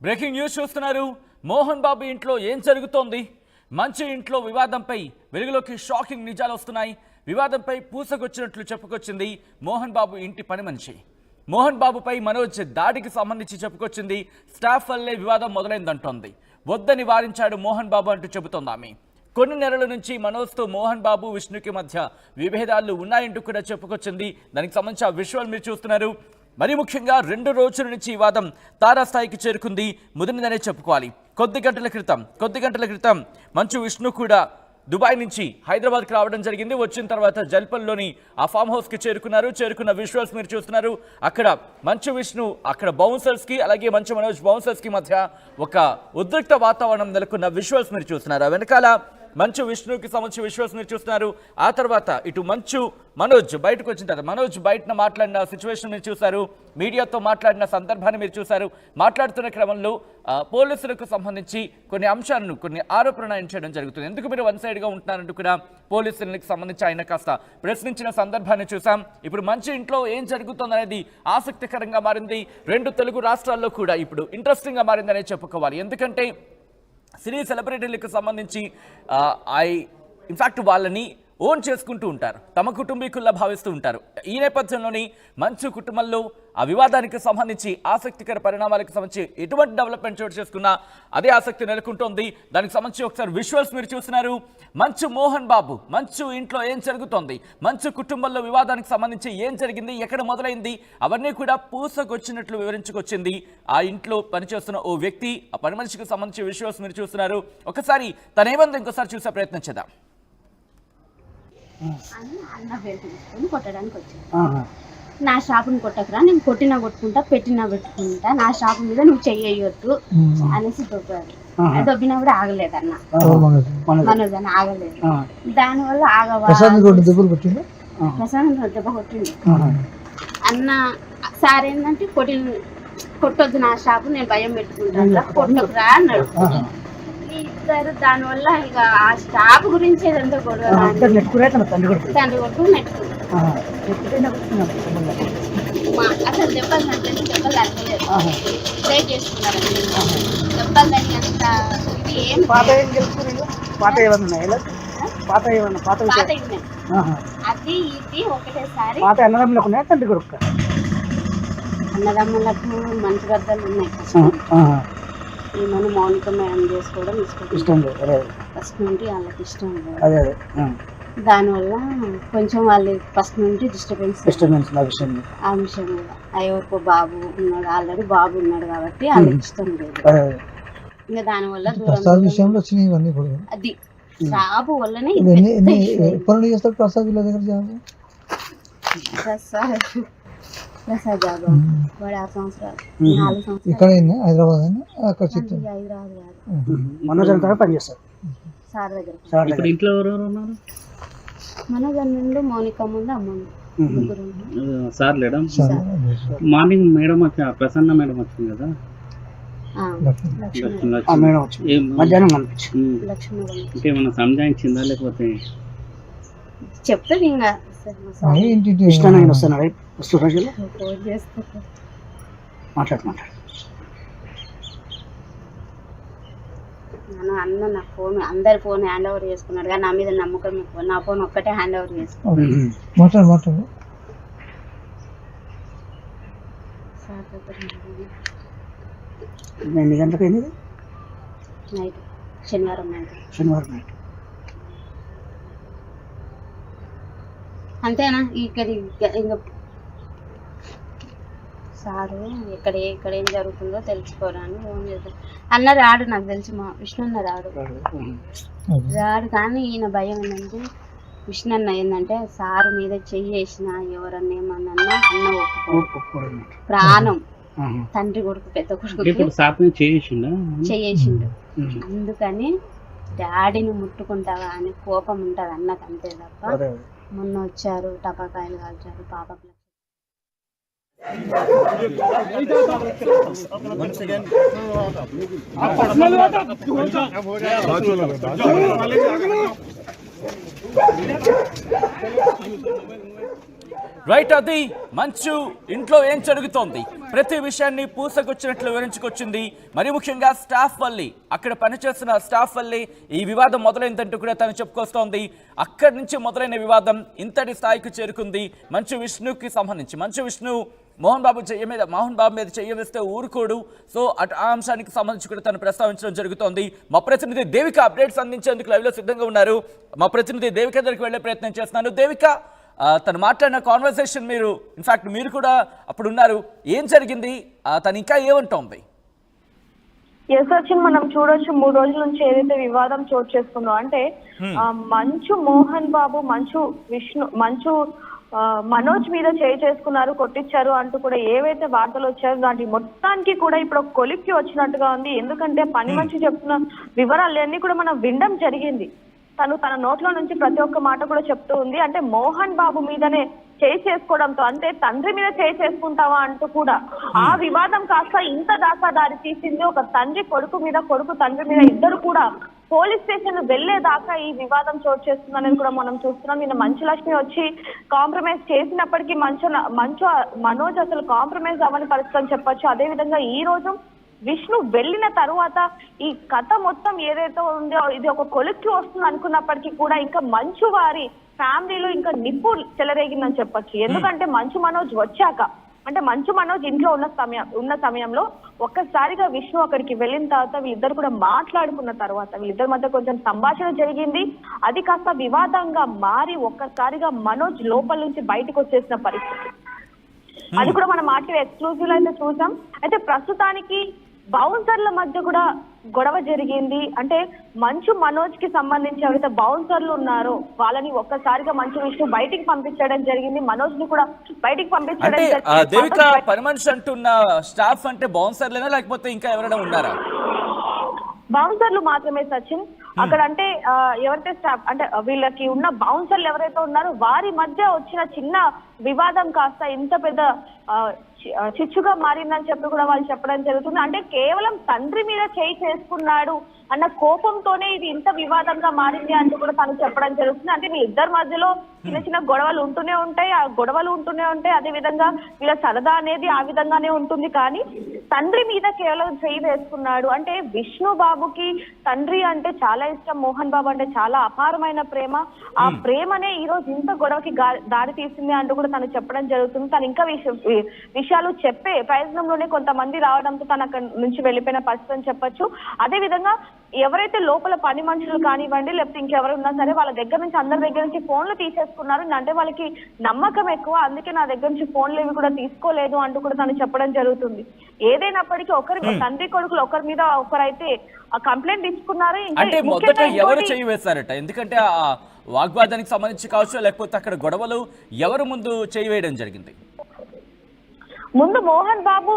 Breaking news చూస్తున్నారు. మోహన్ బాబు ఇంట్లో ఏం జరుగుతోంది? మంచు ఇంట్లో వివాదంపై వెలుగులోకి షాకింగ్ నిజాలు వస్తున్నాయి. వివాదంపై పూసకొచ్చినట్లు చెప్పుకొచ్చింది మోహన్ బాబు ఇంటి పని మనిషి. మోహన్ బాబుపై మనోజ్ దాడికి సంబంధించి చెప్పుకొచ్చింది. స్టాఫ్ వల్లే వివాదం మొదలైందంటోంది. వద్దని వారించాడు మోహన్ బాబు అంటూ చెబుతోంది ఆమె. కొన్ని నెలల నుంచి మనోజ్తో మోహన్ బాబు విష్ణుకి మధ్య విభేదాలు ఉన్నాయంటూ కూడా చెప్పుకొచ్చింది. దానికి సంబంధించి ఆ విజువల్ మీరు చూస్తున్నారు. మరి ముఖ్యంగా 2 రోజుల నుంచి ఈ వాదం తారాస్థాయికి చేరుకుంది. ముదిరిందనే చెప్పుకోవాలి. కొద్ది గంటల క్రితం మంచు విష్ణు కూడా దుబాయ్ నుంచి హైదరాబాద్కి రావడం జరిగింది. వచ్చిన తర్వాత జల్పల్లోని ఆ ఫామ్ హౌస్కి చేరుకున్న విజువల్స్ మీరు చూస్తున్నారు. అక్కడ మంచు విష్ణు అక్కడ బౌన్సర్స్కి అలాగే మంచు మనోజ్ బౌన్సర్స్కి మధ్య ఒక ఉద్రిక్త వాతావరణం నెలకొన్న విజువల్స్ మీరు చూస్తున్నారు. వెనకాల మంచు విష్ణుకి సంబంధించి విజువల్స్ మీరు చూస్తున్నారు. ఆ తర్వాత ఇటు మంచు మనోజ్ బయటకు వచ్చిన తర్వాత మనోజ్ బయటన మాట్లాడిన సిచ్యువేషన్ మీరు చూశారు. మీడియాతో మాట్లాడిన సందర్భాన్ని మీరు చూశారు. మాట్లాడుతున్న క్రమంలో పోలీసులకు సంబంధించి కొన్ని ఆరోపణలు ఆయన చేయడం జరుగుతుంది. ఎందుకు మీరు వన్ సైడ్గా ఉంటున్నారంటూ కూడా పోలీసులకు సంబంధించి ఆయన కాస్త ప్రశ్నించిన సందర్భాన్ని చూసాం. ఇప్పుడు మంచు ఇంట్లో ఏం జరుగుతుంది అనేది ఆసక్తికరంగా మారింది. 2 తెలుగు రాష్ట్రాల్లో కూడా ఇప్పుడు ఇంట్రెస్టింగ్గా మారిందనే చెప్పుకోవాలి. ఎందుకంటే సినీ సెలబ్రిటీలకు సంబంధించి ఇన్ఫాక్ట్ వాళ్ళని ఓన్ చేసుకుంటూ ఉంటారు, తమ కుటుంబీకుల్లా భావిస్తూ ఉంటారు. ఈ నేపథ్యంలోని మంచు కుటుంబంలో ఆ వివాదానికి సంబంధించి ఆసక్తికర పరిణామాలకు సంబంధించి ఎటువంటి డెవలప్మెంట్ చోటు చేసుకున్నా అదే ఆసక్తి నెలకొంటోంది. దానికి సంబంధించి ఒకసారి విజువల్స్ మీరు చూస్తున్నారు. మంచు మోహన్ బాబు మంచు ఇంట్లో ఏం జరుగుతోంది, మంచు కుటుంబంలో వివాదానికి సంబంధించి ఏం జరిగింది, ఎక్కడ మొదలైంది, అవన్నీ కూడా పూసకొచ్చినట్లు వివరించుకొచ్చింది ఆ ఇంట్లో పనిచేస్తున్న ఓ వ్యక్తి. ఆ పని మనిషికి సంబంధించి విజువల్స్ మీరు చూస్తున్నారు. ఒకసారి తనేమంది ఇంకోసారి చూసే ప్రయత్నం చేద్దాం. అన్న బెల్ట్ తీసుకొని కొట్టడానికి వచ్చాను. నా షాపుని కొట్టకురా, నేను కొట్టినా కొట్టుకుంటా, పెట్టినా పెట్టుకుంటా, నా షాపు మీద నువ్వు చెయ్యొద్దు అనేసి దొబ్బాడు. దొబ్బినా కూడా ఆగలేదు అన్న, మనోజ్ అని ఆగలేదు. దానివల్ల ఆగవాలి ప్రశాంత్ దెబ్బ కొట్టింది అన్న. సార్ ఏంటంటే కొట్టొద్దు నా షాపు, నేను భయం పెట్టుకుంటా, కొట్టకురా అన్నాడు. ఇద్దరు దానివల్ల ఇక ఆ స్టాఫ్ గురించి ఏదంతా గొడవ, తండ్రి కొడుకు అసలు దెబ్బలు తగ్గలేదు, ట్రై చేసుకున్నారు. దెబ్బలు తగినంత ఇది ఏం అది ఇది ఒకటేసారి. అన్నదమ్ములకు మంచి గద్దలు ఉన్నాయి. ఈమెను మౌనిక మేడం చేసుకోవడం ఇష్టం ఫస్ట్ నుండి వాళ్ళకి ఇష్టం లేదు. దానివల్ల కొంచెం వాళ్ళు ఫస్ట్ నుండి డిస్టర్బెన్స్ ఆ విషయం మీద. అయ్యో బాబు ఉన్నాడు, ఆల్రెడీ బాబు ఉన్నాడు కాబట్టి వాళ్ళకి ఇష్టం లేదు. ఇంకా దానివల్ల అది బాబు వల్లనే ప్రసాద్ జాబ్ వాడు 6 సంవత్సరాలు 4 సంవత్సరాలు హైదరాబాద్ సార్ దగ్గర. మనోజ్ నుండి మౌనిక ముందు అమ్మ సార్ లేడా? మార్నింగ్ మేడం వచ్చి ప్రసన్న మేడం వచ్చింది కదా, ఇంకేమన్నా సంజాయించిందా లేకపోతే చెప్తుంది ఇంకా అన్న నా ఫోన్ అందరి ఫోన్ హ్యాండ్ ఓవర్ చేసుకున్నాడు, కానీ నా మీద నమ్మకం ఎక్కువ. నా ఫోన్ ఒక్కటే హ్యాండ్ ఓవర్ చేసుకున్నాడు. ఎన్ని గంటలకు అయింది? నైట్, శనివారం నైట్. అంతేనా? ఇక్కడ ఇంకా సారు ఎక్కడ ఏం జరుగుతుందో తెలుసుకోవడానికి ఫోన్ చేస్తాను. అన్న రాడు, నాకు తెలిసి మా విష్ణు అన్న రాడు. కానీ ఈయన భయం ఏంటంటే విష్ణు అన్న ఏంటంటే సారు మీద చెయ్యేసిన ఎవరన్నా ఏమన్నా అన్న ఒప్పుకోడు. ప్రాణం తండ్రి కొడుకు పెద్ద కొడుకు చెయ్యేసిండు. అందుకని డాడీని ముట్టుకుంటావా అని కోపం ఉంటుంది అన్నకు, అంతే తప్ప. మొన్న వచ్చారు, టపాకాయలు కాల్చారు పాపకు. రైట్, అది మంచు ఇంట్లో ఏం జరుగుతోంది, ప్రతి విషయాన్ని పూసకొచ్చినట్లు వివరించుకొచ్చింది. మరి ముఖ్యంగా స్టాఫ్ వల్లే, అక్కడ పనిచేస్తున్న స్టాఫ్ వల్లే ఈ వివాదం మొదలైందంటూ కూడా తను చెప్పుకొస్తోంది. అక్కడి నుంచి మొదలైన వివాదం ఇంతటి స్థాయికి చేరుకుంది. మంచు విష్ణుకి సంబంధించి మంచు విష్ణు మోహన్ బాబు మీద చెయ్యి వేస్తే ఊరుకోడు. సో అటు ఆ అంశానికి సంబంధించి కూడా తను ప్రస్తావించడం జరుగుతోంది. మా ప్రతినిధి దేవిక అప్డేట్స్ అందించేందుకు లైవ్లో సిద్ధంగా ఉన్నారు. మా ప్రతినిధి దేవిక దగ్గరికి వెళ్లే ప్రయత్నం చేస్తున్నాను. దేవిక, తను మాట్లాడిన కాన్వర్సేషన్ మీరు కూడా అప్పుడు ఉన్నారు. ఏం జరిగింది, తను ఇంకా ఏమంటోంది? మనం చూడొచ్చు 3 రోజుల నుంచి ఏదైతే వివాదం చోటు చేసుకుందో అంటే మంచు మోహన్ బాబు, మంచు మనోజ్ మీద చేసుకున్నారు, కొట్టించారు అంటూ కూడా ఏవైతే వార్తలు వచ్చాయో దాంట్లో మొత్తానికి కూడా ఇప్పుడు ఒక కొలిక్కి వచ్చినట్టుగా ఉంది. ఎందుకంటే పని మనిషి చెప్తున్న వివరాలన్నీ కూడా మనం వినడం జరిగింది. తన నోట్లో నుంచి ప్రతి ఒక్క మాట కూడా చెప్తూ ఉంది. అంటే మోహన్ బాబు మీదనే చేసుకోవడంతో, అంటే తండ్రి మీద చేసుకుంటావా అంటూ కూడా ఆ వివాదం కాస్త ఇంత దాకా దారి తీసింది. ఒక తండ్రి కొడుకు మీద, కొడుకు తండ్రి మీద ఇద్దరు కూడా పోలీస్ స్టేషన్ వెళ్లేదాకా ఈ వివాదం చోటు చేస్తుందని కూడా మనం చూస్తున్నాం. నిన్న మంచు లక్ష్మి వచ్చి కాంప్రమైజ్ చేసినప్పటికీ మనోజ్ అసలు కాంప్రమైజ్ అవ్వని పరిస్థితి అని చెప్పొచ్చు. అదే విధంగా ఈ రోజు విష్ణు వెళ్ళిన తరువాత ఈ కథ మొత్తం ఏదైతే ఉందో ఇది ఒక కొలిక్కి వస్తుంది అనుకున్నప్పటికీ కూడా ఇంకా మంచు వారి ఫ్యామిలీలో ఇంకా నిప్పు చెలరేగిందని చెప్పొచ్చు. ఎందుకంటే మంచు మనోజ్ వచ్చాక, అంటే మంచు మనోజ్ ఇంట్లో ఉన్న సమయంలో ఒక్కసారిగా విష్ణు అక్కడికి వెళ్ళిన తర్వాత వీళ్ళిద్దరు కూడా మాట్లాడుకున్న తర్వాత వీళ్ళిద్దరి మధ్య కొంచెం సంభాషణ జరిగింది. అది కాస్త వివాదంగా మారి ఒక్కసారిగా మనోజ్ లోపల నుంచి బయటకు వచ్చేసిన పరిస్థితి. అది కూడా మనం ఆర్టీవీ ఎక్స్క్లూజివ్ లో అయితే చూసాం. అయితే ప్రస్తుతానికి బౌన్సర్ల మధ్య కూడా గొడవ జరిగింది. అంటే మంచు మనోజ్ కి సంబంధించి ఎవరైతే బౌన్సర్లు ఉన్నారో వాళ్ళని ఒక్కసారిగా మంచు విష్ణు బయటికి పంపించడం జరిగింది. మనోజ్ ని కూడా బయటికి పంపించడం జరిగింది. దేవిక, పని మనిషి అంటున్న స్టాఫ్ అంటే బౌన్సర్లేనా లేకపోతే ఇంకా ఎవరైనా ఉన్నారా? బౌన్సర్లు మాత్రమే సచిన్. అక్కడ అంటే ఎవరైతే స్టాఫ్ అంటే వీళ్ళకి ఉన్న బౌన్సర్లు ఎవరైతే ఉన్నారో వారి మధ్య వచ్చిన చిన్న వివాదం కాస్త ఇంత పెద్ద చిచ్చుగా మారిందని చెప్పి కూడా వాళ్ళు చెప్పడం జరుగుతుంది. అంటే కేవలం తండ్రి మీద చేసుకున్నాడు అన్న కోపంతోనే ఇది ఇంత వివాదంగా మారింది అంటూ కూడా తను చెప్పడం జరుగుతుంది. అంటే వీళ్ళిద్దరి మధ్యలో చిన్న గొడవలు ఉంటూనే ఉంటాయి, ఆ గొడవలు ఉంటూనే ఉంటాయి. అదే విధంగా వీళ్ళ సరదా అనేది ఆ విధంగానే ఉంటుంది. కానీ తండ్రి మీద కేవలం వేసుకున్నాడు. అంటే విష్ణు బాబుకి తండ్రి అంటే చాలా ఇష్టం, మోహన్ బాబు అంటే చాలా అపారమైన ప్రేమ. ఆ ప్రేమనే ఈ రోజు ఇంత గొడవకి దారి తీసింది అంటూ కూడా తను చెప్పడం జరుగుతుంది. తను ఇంకా విషయాలు చెప్పే ప్రయత్నంలోనే కొంతమంది రావడంతో తను అక్కడ నుంచి వెళ్ళిపోయిన పరిస్థితి అని చెప్పొచ్చు. అదే విధంగా ఎవరైతే లోపల పని మనుషులు కానివ్వండి లేకపోతే ఇంకెవరు ఉన్నా సరే వాళ్ళ దగ్గర నుంచి అందరి దగ్గర నుంచి ఫోన్లు తీసేసుకున్నారు. అంటే వాళ్ళకి నమ్మకం ఎక్కువ, అందుకే నా దగ్గర నుంచి ఫోన్లు ఏవి కూడా తీసుకోలేదు అంటూ కూడా తను చెప్పడం జరుగుతుంది. ఏదైనప్పటికీ తండ్రి కొడుకులు ఒకరి మీద ఒకరైతే కంప్లైంట్ ఇచ్చుకున్నారు. అంటే మొదట ఎవరు చేయి వేశారట? ఎందుకంటే ఆ వాగ్వాదానికి సంబంధించి కావచ్చు లేకపోతే అక్కడ గొడవలు ఎవరు ముందు చేయి వేయడం జరిగింది? ముందు మోహన్ బాబు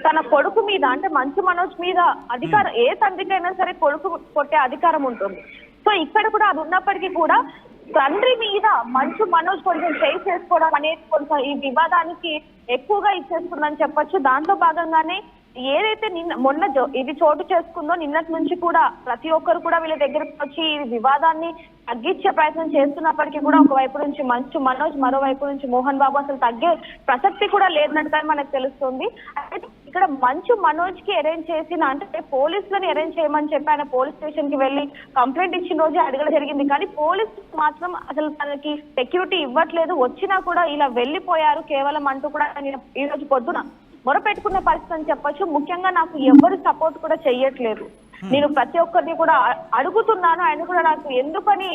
తన కొడుకు మీద, అంటే మంచు మనోజ్ మీద అధికారం, ఏ తండ్రికైనా సరే కొడుకు కొట్టే అధికారం ఉంటుంది. సో ఇక్కడ కూడా అది ఉన్నప్పటికీ కూడా తండ్రి మీద మంచు మనోజ్ కొంచెం చేసుకోవడం అనేది కొంచెం ఈ వివాదానికి ఎక్కువగా ఇచ్చేస్తుందని చెప్పొచ్చు. దాంట్లో భాగంగానే ఏదైతే మొన్న ఇది చోటు చేసుకుందో నిన్నటి నుంచి కూడా ప్రతి ఒక్కరు కూడా వీళ్ళ దగ్గరకు వచ్చి ఈ వివాదాన్ని తగ్గించే ప్రయత్నం చేస్తున్నప్పటికీ కూడా ఒకవైపు నుంచి మంచు మనోజ్, మరోవైపు నుంచి మోహన్ బాబు అసలు తగ్గే ప్రసక్తి కూడా లేదన్నట్టుగా మనకు తెలుస్తుంది. అయితే ఇక్కడ మంచు మనోజ్ కి అరేంజ్ చేసిన, అంటే పోలీసులను అరేంజ్ చేయమని చెప్పి ఆయన పోలీస్ స్టేషన్ కి వెళ్ళి కంప్లైంట్ ఇచ్చిన రోజే అడగడం జరిగింది. కానీ పోలీసు మాత్రం అసలు తనకి సెక్యూరిటీ ఇవ్వట్లేదు, వచ్చినా కూడా ఇలా వెళ్ళిపోయారు కేవలం అంటూ కూడా ఈ రోజు పొద్దున మొరపెట్టుకున్న పరిస్థితి అని చెప్పొచ్చు. ముఖ్యంగా నాకు ఎవరు సపోర్ట్ కూడా చెయ్యట్లేదు, నేను ప్రతి ఒక్కరిని కూడా అడుగుతున్నాను, ఆయన కూడా నాకు ఎందుకని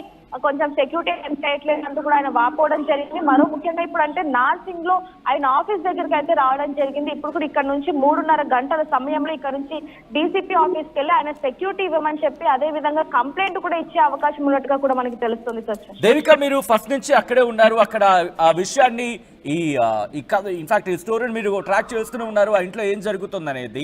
కొంచెం సెక్యూరిటీ ఏం చేయట్లేదు అంటూ కూడా ఆయన వాపోవడం జరిగింది. మరో ముఖ్యంగా ఇప్పుడు అంటే నార్సింగ్ లో ఆయన ఆఫీస్ దగ్గరికి అయితే రావడం జరిగింది. ఇప్పుడు కూడా ఇక్కడ నుంచి 3:30 గంటల సమయంలో ఇక్కడ నుంచి డీసీపీ ఆఫీస్కి వెళ్ళి ఆయన సెక్యూరిటీ ఇవ్వమని చెప్పి అదే విధంగా కంప్లైంట్ కూడా ఇచ్చే అవకాశం ఉన్నట్టుగా కూడా మనకి తెలుస్తుంది. సచిన్, దేవిక, మీరు ఫస్ట్ నుంచి అక్కడే ఉన్నారు, అక్కడ ఆ విషయాన్ని ఇన్ఫాక్ట్ ఈ స్టోరీని మీరు ట్రాక్ చేస్తూనే ఉన్నారు, ఆ ఇంట్లో ఏం జరుగుతుంది అనేది.